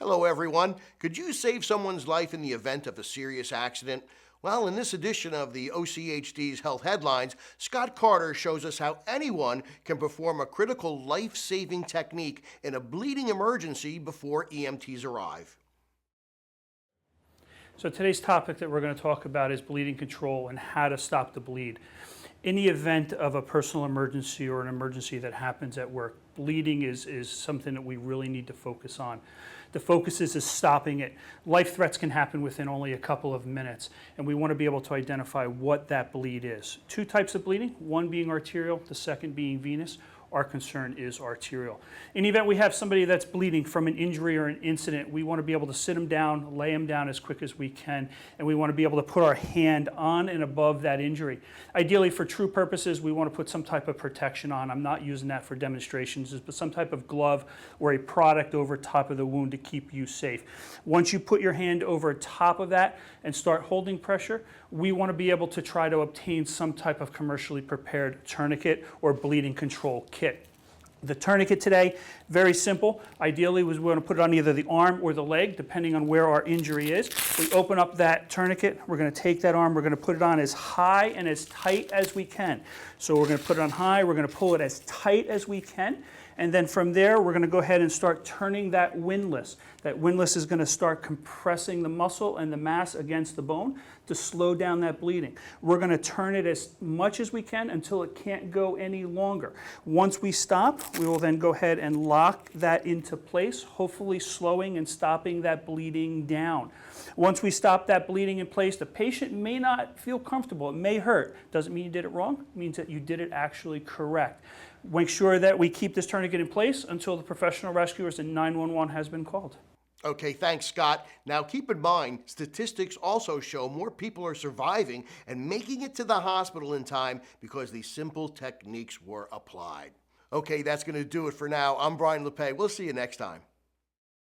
Hello, everyone. Could you save someone's life in the event of a serious accident? Well, in this edition of the OCHD's Health Headlines, Scott Carter shows us how anyone can perform a critical life-saving technique in a bleeding emergency before EMTs arrive. So today's topic that we're going to talk about is bleeding control and how to stop the bleed. In the event of a personal emergency or an emergency that happens at work, bleeding is something that we really need to focus on. The focus is stopping it. Life threats can happen within only a couple of minutes, and we want to be able to identify what that bleed is. Two types of bleeding, one being arterial, the second being venous. Our concern is arterial. In the event we have somebody that's bleeding from an injury or an incident, we want to be able to sit them down, lay them down as quick as we can, and we want to be able to put our hand on and above that injury. Ideally, for true purposes, we want to put some type of protection on. I'm not using that for demonstrations, but some type of glove or a product over top of the wound to keep you safe. Once you put your hand over top of that and start holding pressure, we want to be able to try to obtain some type of commercially prepared tourniquet or bleeding control kit. The tourniquet today, very simple. Ideally, we want to put it on either the arm or the leg, depending on where our injury is. We open up that tourniquet. We're going to take that arm. We're going to put it on as high and as tight as we can. So we're going to put it on high. We're going to pull it as tight as we can. And then from there, we're going to go ahead and start turning that windlass. That windlass is going to start compressing the muscle and the mass against the bone to slow down that bleeding. We're going to turn it as much as we can until it can't go any longer. Once we stop, we will then go ahead and lock that into place, hopefully slowing and stopping that bleeding down. Once we stop that bleeding in place, the patient may not feel comfortable. It may hurt. Doesn't mean you did it wrong. It means that you did it actually correct. Make sure that we keep this tourniquet in place until the professional rescuers and 911 has been called. Okay, thanks, Scott. Now, keep in mind, statistics also show more people are surviving and making it to the hospital in time because these simple techniques were applied. Okay, that's going to do it for now. I'm Brian LePay. We'll see you next time.